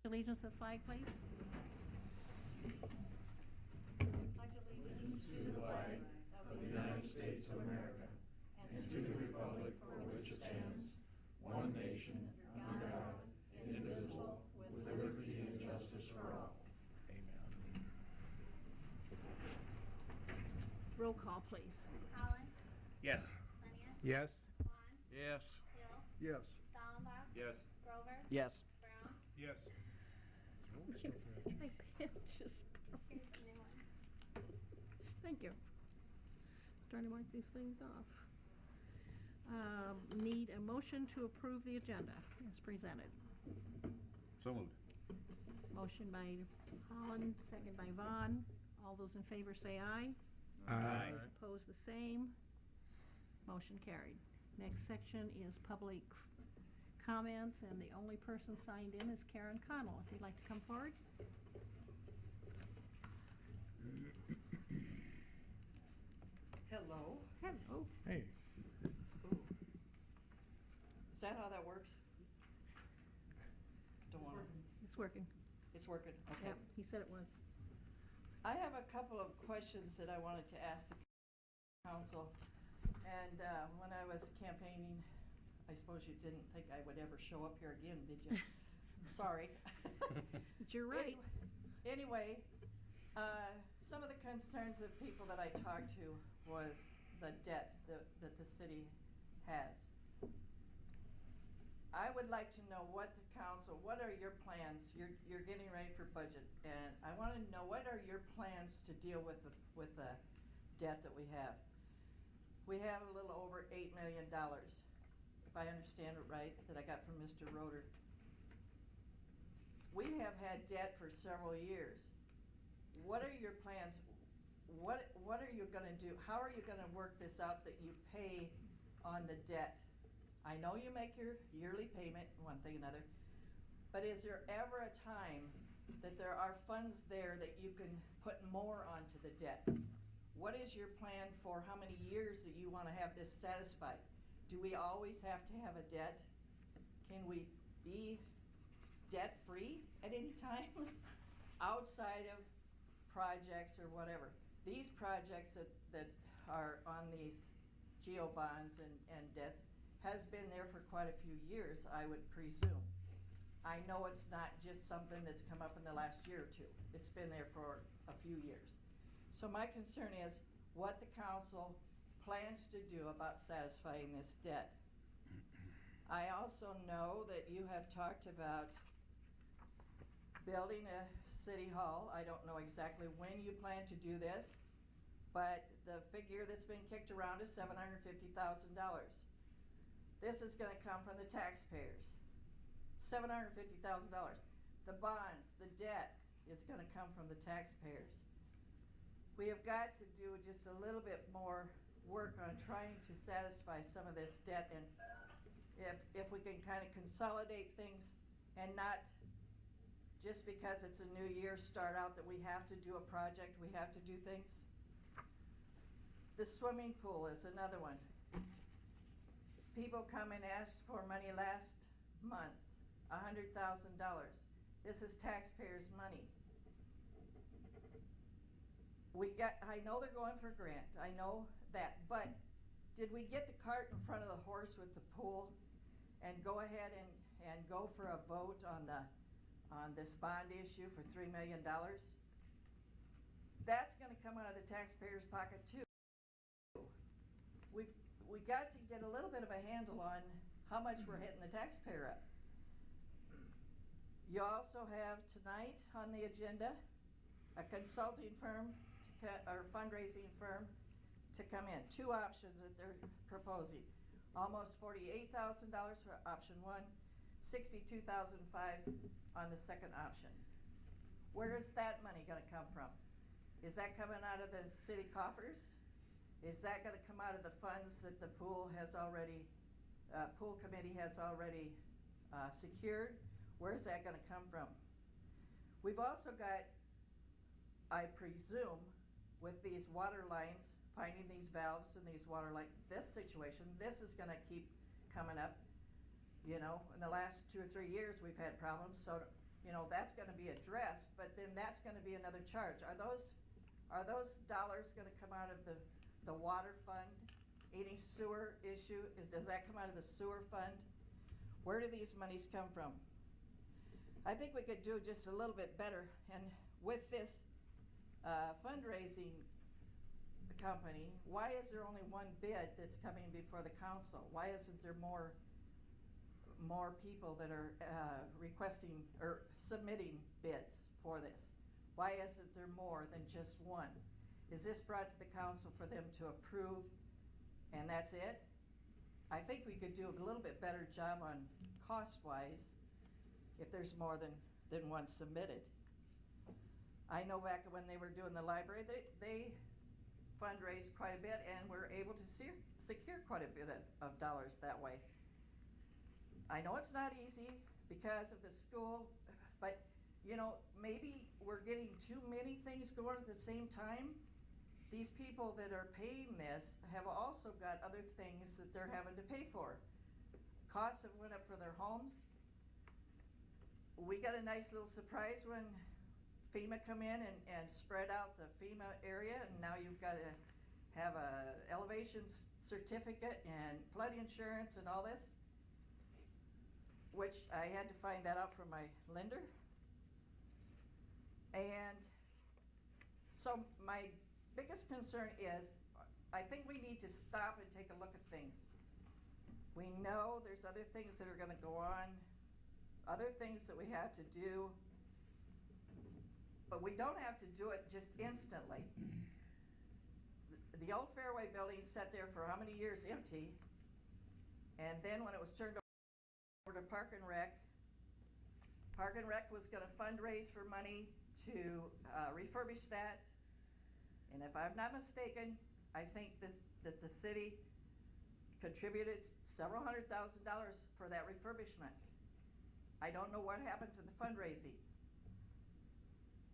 Allegiance to the flag, please. Pledge allegiance To the flag of the United States of America and to the republic for which it stands, one nation, under God, indivisible, with liberty and justice for all. Amen. Roll call, please. Holland, Yes. Lenius, Yes. Vaughn, Yes. Hill, Yes. Dallenbach, Yes. Grover, Yes. Brown. Yes. My pen just broke. Here's the new one. Thank you. Trying to mark these things off. Need a motion to approve the agenda as presented. So moved. Motion by Holland, second by Vaughn. All those in favor say aye. Aye. Opposed, the same. Motion carried. Next section is public comments, and the only person signed in is Karen Connell. If you'd like to come forward. Hello. Hello. Hey. Ooh. Is that how that works? Don't want to. It's working. It's working. Okay. Yep, he said it was. I have a couple of questions that I wanted to ask the council. And when I was campaigning, I suppose you didn't think I would ever show up here again, did you? Sorry. But you're right. Anyway, some of the concerns of people that I talked to was the debt that the city has. I would like to know what the council, what are your plans? You're getting ready for budget, and I want to know what are your plans to deal with the debt that we have. We have a little over $8 million, if I understand it right, that I got from Mr. Roeder. We have had debt for several years. What are your plans? What are you gonna do? How are you gonna work this out that you pay on the debt? I know you make your yearly payment, one thing or another, but is there ever a time that there are funds there that you can put more onto the debt? What is your plan for how many years that you wanna have this satisfied? Do we always have to have a debt? Can we be debt-free at any time outside of projects or whatever? These projects that are on these geo bonds and debts has been there for quite a few years, I would presume. I know it's not just something that's come up in the last year or two. It's been there for a few years. So my concern is what the council plans to do about satisfying this debt. I also know that you have talked about building a city hall. I don't know exactly when you plan to do this, but the figure that's been kicked around is $750,000. This is gonna come from the taxpayers. $750,000. The bonds, the debt is gonna come from the taxpayers. We have got to do just a little bit more work on trying to satisfy some of this debt, and if we can kind of consolidate things and not just because it's a new year start out that we have to do a project, we have to do things. The swimming pool is another one. People come and ask for money last month, $100,000. This is taxpayers' money. I know they're going for a grant, I know that, but did we get the cart in front of the horse with the pool and go ahead and go for a vote on this bond issue for $3 million? That's gonna come out of the taxpayer's pocket too. We got to get a little bit of a handle on how much we're hitting the taxpayer up. You also have tonight on the agenda a consulting firm or fundraising firm to come in. Two options that they're proposing. Almost $48,000 for option one, $62,500 on the second option. Where is that money gonna come from? Is that coming out of the city coffers? Is that gonna come out of the funds that the pool has already, pool committee has already secured? Where's that gonna come from? We've also got, I presume, with these water lines, finding these valves and these water line, this situation, this is gonna keep coming up. You know, in the last 2 or 3 years we've had problems, so you know, that's gonna be addressed, but then that's gonna be another charge. Are those dollars gonna come out of the water fund? Any sewer issue, does that come out of the sewer fund? Where do these monies come from? I think we could do just a little bit better, and with this fundraising company, why is there only one bid that's coming before the council? Why isn't there more people that are requesting or submitting bids for this? Why isn't there more than just one? Is this brought to the council for them to approve and that's it? I think we could do a little bit better job on cost-wise if there's more than one submitted. I know back when they were doing the library, they fundraised quite a bit and were able to secure quite a bit of dollars that way. I know it's not easy because of the school, but you know, maybe we're getting too many things going at the same time. These people that are paying this have also got other things that they're having to pay for. Costs have went up for their homes. We got a nice little surprise when FEMA come in and spread out the FEMA area, and now you've got to have a elevation certificate and flood insurance and all this, which I had to find that out from my lender. And so my biggest concern is, I think we need to stop and take a look at things. We know there's other things that are gonna go on, other things that we have to do, but we don't have to do it just instantly. The old Fairway building sat there for how many years empty, and then when it was turned over to Park and Rec was gonna fundraise for money to refurbish that. And if I'm not mistaken, I think that the city contributed several $100,000 for that refurbishment. I don't know what happened to the fundraising.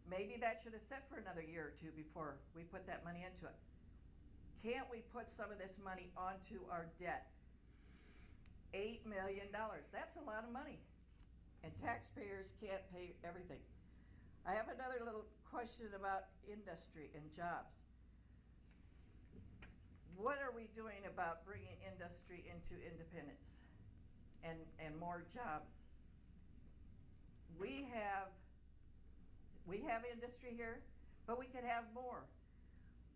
Maybe that should have set for another year or two before we put that money into it. Can't we put some of this money onto our debt? $8 million, that's a lot of money. And taxpayers can't pay everything. I have another little question about industry and jobs. What are we doing about bringing industry into Independence and more jobs? We have industry here, but we could have more.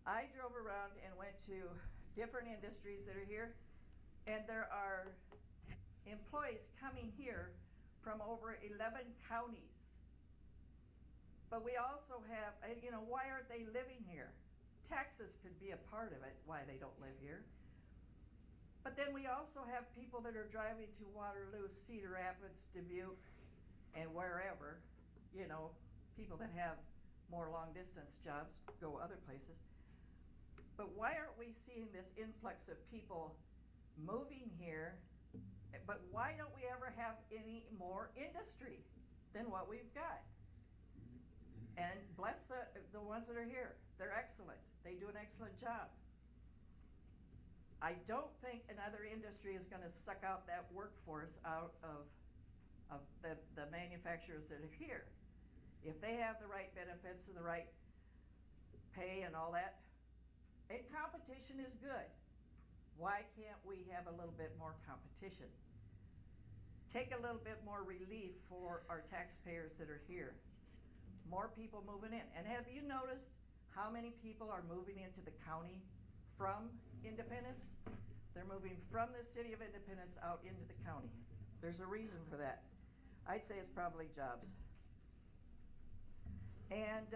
I drove around and went to different industries that are here, and there are employees coming here from over 11 counties. But we also have, you know, why aren't they living here? Taxes could be a part of it, why they don't live here. But then we also have people that are driving to Waterloo, Cedar Rapids, Dubuque, and wherever, you know, people that have more long distance jobs go other places. But why aren't we seeing this influx of people moving here? But why don't we ever have any more industry than what we've got? And bless the ones that are here. They're excellent. They do an excellent job. I don't think another industry is gonna suck out that workforce out of the manufacturers that are here. If they have the right benefits and the right pay and all that, and competition is good. Why can't we have a little bit more competition? Take a little bit more relief for our taxpayers that are here. More people moving in. And have you noticed how many people are moving into the county from Independence? They're moving from the city of Independence out into the county. There's a reason for that. I'd say it's probably jobs. And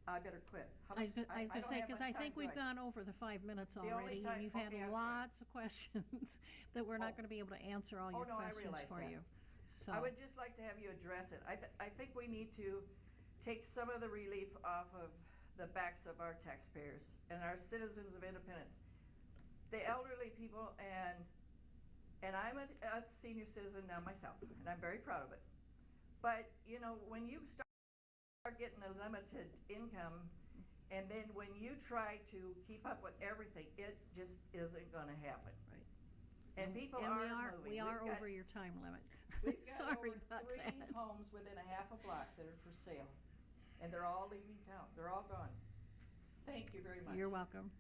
I better quit. I was gonna say, because I think we've gone. gone over the 5 minutes The only already, time- and you've had okay, I'm sorry. lots of questions that we're not gonna be able to answer all Oh, your no, I questions realize for that. you. So, I would just like to have you address it. I think we need to take some of the relief off of the backs of our taxpayers and our citizens of Independence. The elderly people, and I'm a senior citizen now myself, and I'm very proud of it. But, you know, when you start getting a limited income, and then when you try to keep up with everything, it just isn't gonna happen. right. And people And are moving. we are We've got- over your time limit. We've got Sorry over about 3 that. homes within a half a block that are for sale, and they're all leaving town. They're all gone. Thank you very much. You're welcome.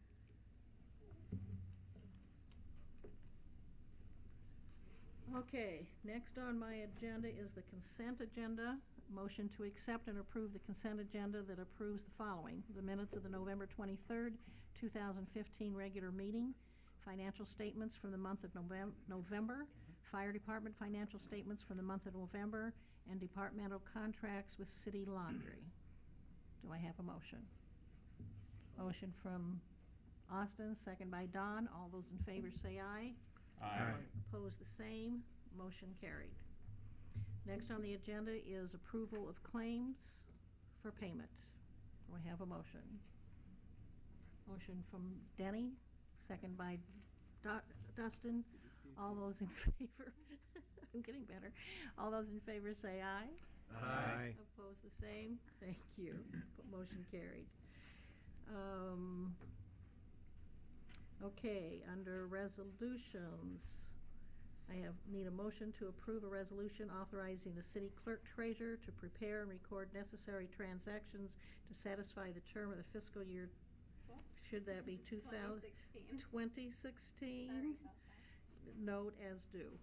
Okay, next on my agenda is the consent agenda. Motion to accept and approve the consent agenda that approves the following: the minutes of the November 23rd, 2015 regular meeting, financial statements from the month of November, fire department financial statements from the month of November, and departmental contracts with city laundry. Do I have a motion? Motion from Austin, second by Don. All those in favor say aye. Aye. Opposed, the same. Motion carried. Next on the agenda is approval of claims for payment. Do I have a motion? Motion from Denny, second by Dustin. All those in favor? I'm getting better. All those in favor say aye. Aye. Opposed, the same. Thank you. Motion carried. Okay, under resolutions, need a motion to approve a resolution authorizing the city clerk treasurer to prepare and record necessary transactions to satisfy the term of the fiscal year. Should that be 2016. 2016? Sorry about that. Note as due.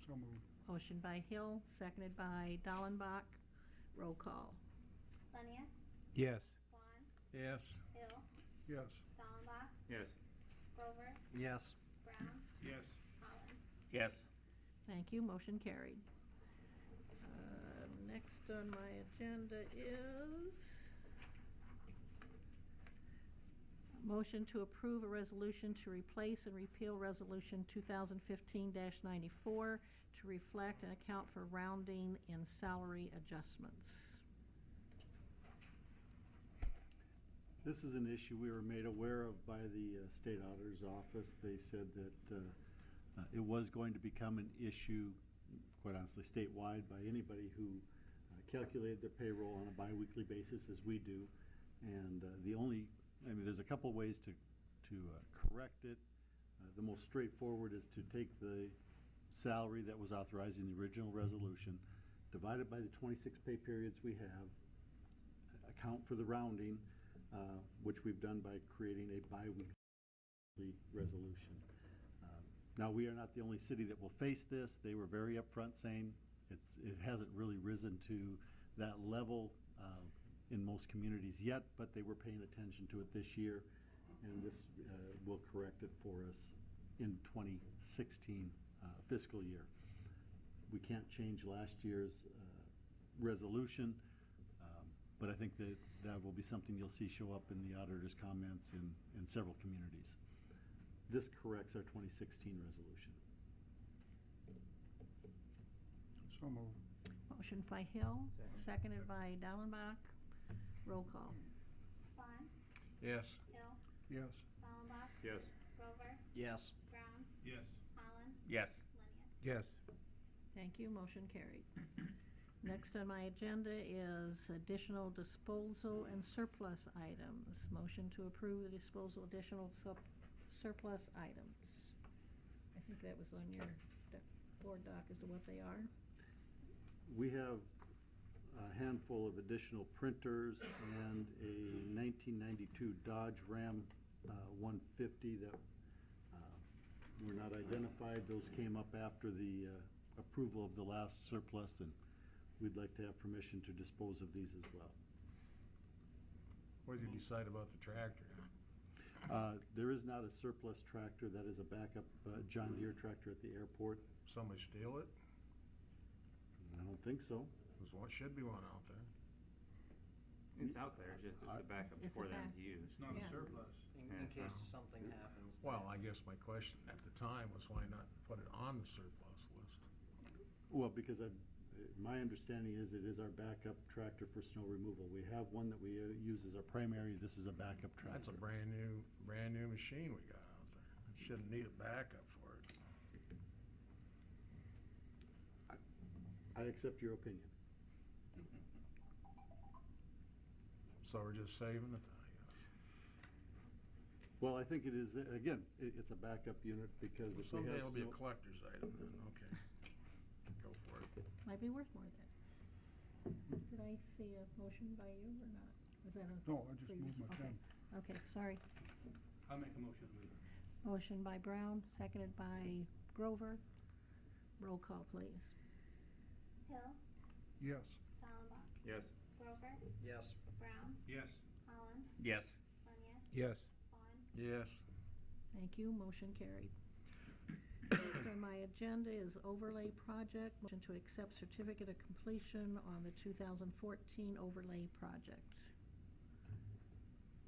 So moved. Motion by Hill, seconded by Dallenbach. Roll call. Lenius, Yes. Vaughn, Yes. Hill, Yes. Dallenbach, Yes. Grover, Yes. Brown, Yes. Holland. Yes. Thank you, motion carried. Next on my agenda is motion to approve a resolution to replace and repeal Resolution 2015-94 to reflect and account for rounding in salary adjustments. This is an issue we were made aware of by the state auditor's office. They said that it was going to become an issue, quite honestly, statewide by anybody who calculated their payroll on a biweekly basis as we do. And there's a couple ways to correct it. The most straightforward is to take the salary that was authorized in the original resolution, divide it by the 26 pay periods we have, account for the rounding, which we've done by creating a bi-weekly resolution. Now, we are not the only city that will face this. They were very upfront saying it hasn't really risen to that level in most communities yet, but they were paying attention to it this year, and this will correct it for us in 2016 fiscal year. We can't change last year's resolution, but I think that will be something you'll see show up in the auditor's comments in several communities. This corrects our 2016 resolution. So moved. Motion by Hill, seconded by Dallenbach. Roll call. Vaughn, Yes. Hill, Yes. Dallenbach, Yes. Grover, Yes. Brown, Yes. Holland, Yes. Lenius. Yes. Thank you, motion carried. Next on my agenda is additional disposal and surplus items. Motion to approve the disposal additional surplus items. I think that was on your board doc as to what they are. We have a handful of additional printers and a 1992 Dodge Ram 150 that were not identified. Those came up after the approval of the last surplus, and we'd like to have permission to dispose of these as well. What did you decide about the tractor? There is not a surplus tractor. That is a backup John Deere tractor at the airport. Somebody steal it? I don't think so. There's one, should be one out there. It's out there, it's just it's a backup It's a for them back- to use. It's not a Yeah. surplus. In Yeah, it's case not. something happens. Well, I guess my question at the time was why not put it on the surplus list? Well, because my understanding is it is our backup tractor for snow removal. We have one that we use as our primary. This is a backup tractor. That's a brand new machine we got out there. It shouldn't need a backup for it. I accept your opinion. So we're just saving it, I guess. Well, I think it is, again, it's a backup unit because if we Someday have it'll be a snow. collector's item then, okay. Go for it. Might be worth more than. Did I see a motion by you or not? Was that a? No, I just previous- moved my okay. pen. Okay, sorry. I'll make a motion, please. Motion by Brown, seconded by Grover. Roll call, please. Hill, Yes. Dallenbach, Yes. Grover, Yes. Brown, Yes. Holland, Yes. Lenya, Yes. Vaughn. Yes. Thank you, motion carried. Next on my agenda is overlay project, motion to accept certificate of completion on the 2014 overlay project.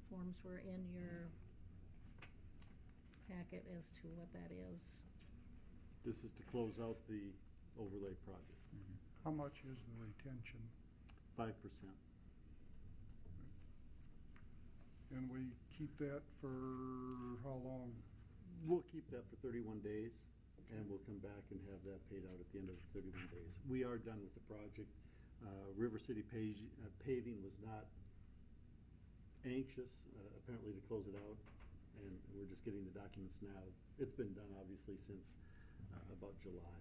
Forms were in your packet as to what that is. This is to close out the overlay project, How much is the retention? 5%. And we keep that for how long? We'll keep that for 31 days, and we'll come back and have that paid out at the end of the 31 days. We are done with the project. River City Paving was not anxious, apparently, to close it out, and we're just getting the documents now. It's been done, obviously, since about July.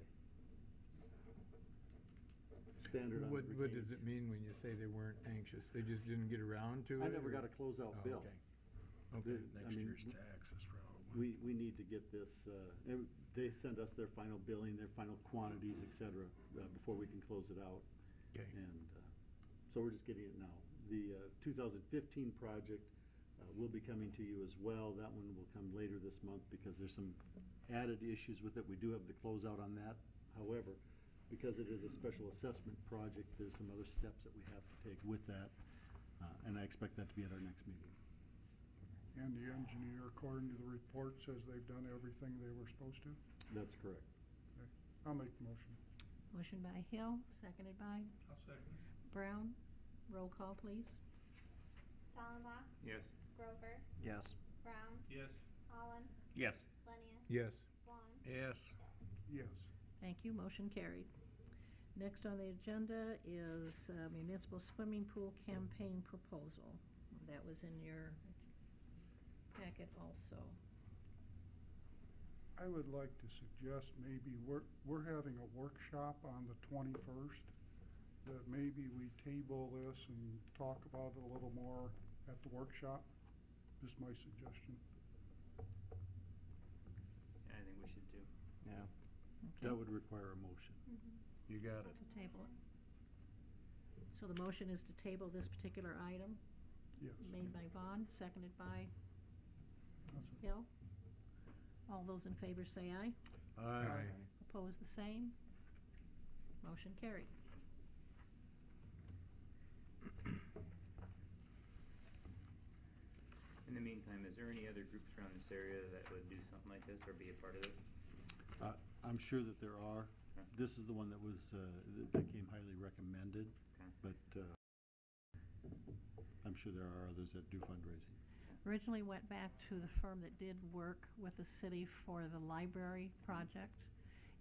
Standard on the What does retainage. it mean when you say they weren't anxious? They just didn't get around to it? I never or- got a closeout Oh, bill. okay. Okay. I Next mean, year's taxes probably. We need to get this, and they send us their final billing, their final quantities, et cetera, before we can close it out. Okay. And so we're just getting it now. The 2015 project will be coming to you as well. That one will come later this month because there's some added issues with it. We do have the closeout on that. However, because it is a special assessment project, there's some other steps that we have to take with that. And I expect that to be at our next meeting. And the engineer, according to the report, says they've done everything they were supposed to? That's correct. Okay. I'll make the motion. Motion by Hill, seconded by I'll second. Brown. Roll call, please. Dallenbach, Yes. Grover, Yes. Brown, Yes. Holland, Yes. Lenya, Yes. Vaughn. Yes. Hill. Yes. Thank you, motion carried. Next on the agenda is municipal swimming pool campaign proposal. That was in your packet also. I would like to suggest maybe we're having a workshop on the 21st, that maybe we table this and talk about it a little more at the workshop. Just my suggestion. Yeah, I think we should too. Yeah. Okay. That would require a motion. You got it. To table it. So the motion is to table this particular item, Yes. made by Vaughn, seconded by That's it. Hill. All those in favor say aye. Aye. Opposed, the same. Motion carried. In the meantime, is there any other groups around this area that would do something like this or be a part of this? I'm sure that there are. Okay. This is the one that was, that came highly recommended, Okay. but I'm sure there are others that do fundraising. Originally went back to the firm that did work with the city for the library project,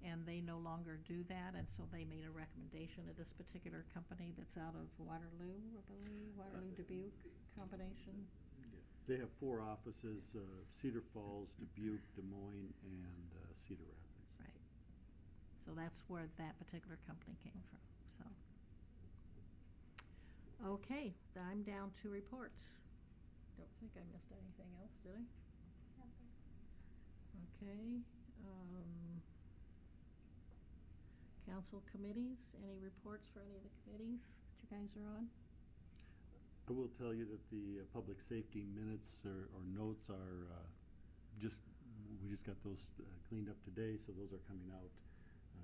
and they no longer do that, and so they made a recommendation to this particular company that's out of Waterloo, I believe, Waterloo Dubuque combination. They have 4 offices, Cedar Falls, Dubuque, Des Moines, and Cedar Rapids. Right. So that's where that particular company came from, so. Okay, I'm down to reports. Don't think I missed anything else, did I? Nothing. Okay, council committees, any reports for any of the committees that you guys are on? I will tell you that the public safety minutes or notes are we just got those cleaned up today, so those are coming out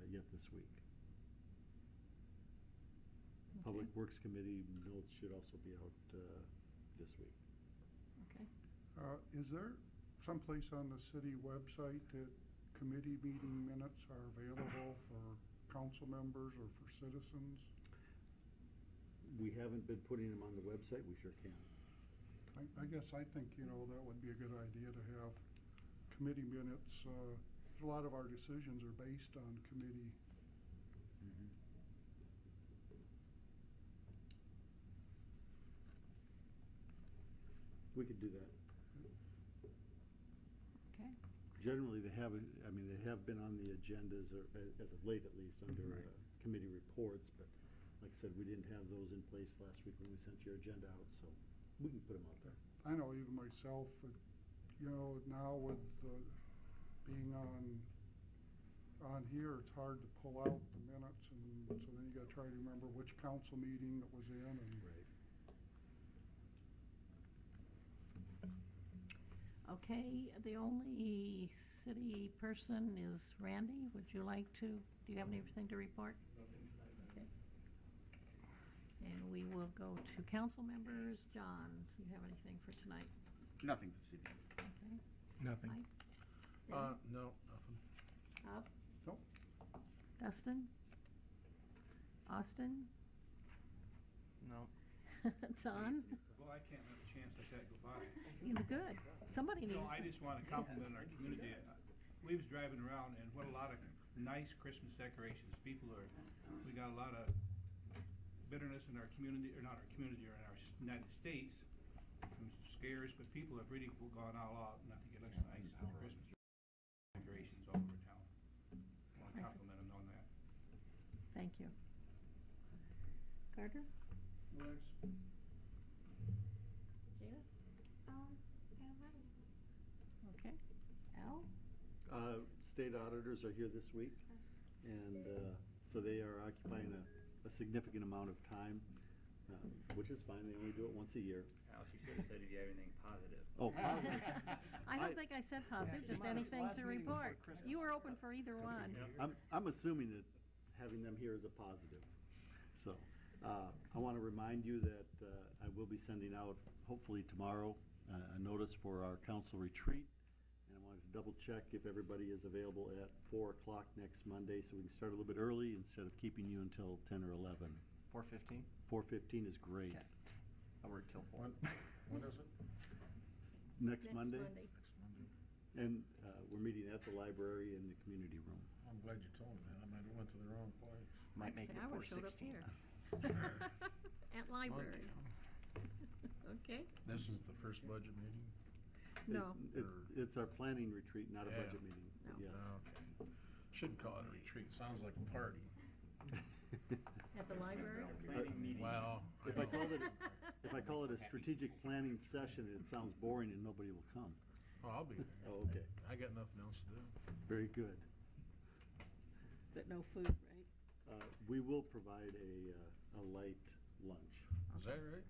yet this week. Public Okay. Works Committee notes should also be out this week. Okay, Is there someplace on the city website that committee meeting minutes are available for council members or for citizens? We haven't been putting them on the website, we sure can. I guess I think, that would be a good idea to have committee minutes. A lot of our decisions are based on committee. We could do that. Generally, they have, they have been on the agendas, or as of late at least, under committee reports, but like I said, we didn't have those in place last week when we sent your agenda out, so we can put them out there. I know even myself, now with being on here, it's hard to pull out the minutes, and so then you gotta try to remember which council meeting it was in, and. Right. Okay, the only city person is Randy. Would you like to, do you have anything to report? Okay. And we will go to council members. John, do you have anything for tonight? Nothing this evening. Okay. Nothing. Mike? Dave? No, nothing. Bob? Nope. Dustin? Austin? No. Don? Well, I can't let a chance like that go by. Good. Somebody needs No, I to. just want to compliment our community. We was driving around, and what a lot of nice Christmas decorations. We got a lot of bitterness in our community, or not our community, or in our United States, from scares, but people have really gone all out, and I think it looks nice, Christmas decorations all over town. I want to compliment them on that. Thank you. Carter? Gina? I don't have anything. Okay. Al? State auditors are here this week, and so they are occupying a significant amount of time, which is fine. They only do it once a year. Alice, you should have said if you have anything positive. Oh, positive. I don't think I said positive, just anything to report. You were open for either one. I'm assuming that having them here is a positive. So I want to remind you that I will be sending out, hopefully tomorrow, a notice for our council retreat. And I wanted to double check if everybody is available at 4 o'clock next Monday, so we can start a little bit early instead of keeping you until 10 or 11. 4:15? 4:15 is great. Okay. I'll work till 4. When is it? Next Monday. Next Monday. And we're meeting at the library in the community room. I'm glad you told me that. I might have went to the wrong place. Might make it I would've showed up 4:16. here. At library. Okay? This is the first budget meeting? No. It's our planning retreat, not a Yeah. budget meeting. No. Yes. Okay. Shouldn't call it a retreat. Sounds like a party. At the library? Planning meeting. Well, If I call it a strategic planning session, it sounds boring and nobody will come. oh, I'll be there. Oh, okay. I got nothing else to do. Very good. But no food, right? We will provide a light lunch. Is that right?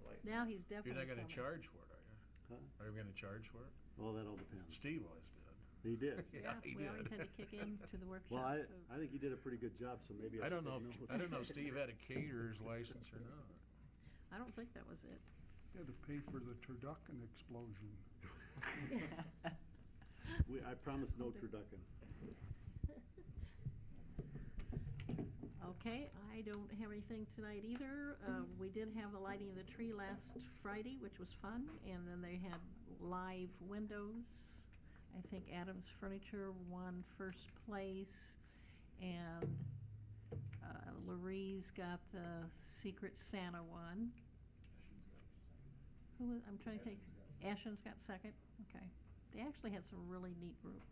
Like, Now he's You're definitely not gonna coming. charge for it, are you? Huh? Are you gonna charge for it? Well, that all depends. Steve always did. He did. Yeah, he we did. always had to kick in to the workshop Well, food. I think he did a pretty good job, so maybe I don't should know, take notes. I don't know if Steve had a caterer's license or not. I don't think that was it. You had to pay for the turducken explosion. I promise no turducken. Okay, I don't have anything tonight either. We did have the lighting of the tree last Friday, which was fun, and then they had live windows. I think Adams Furniture won first place, and Larry's got the Secret Santa one. I'm trying to think. Ashton's got second? Okay. They actually had some really neat windows,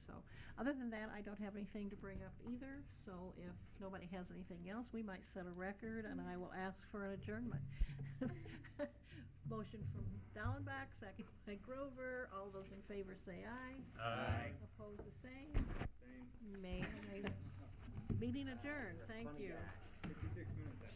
so. Other than that, I don't have anything to bring up either, so if nobody has anything else, we might set a record, and I will ask for an adjournment. Motion from Dallenbach, second by Grover. All those in favor say aye. Aye. Opposed, the same. same. Meeting adjourned. Thank you. 56 minutes.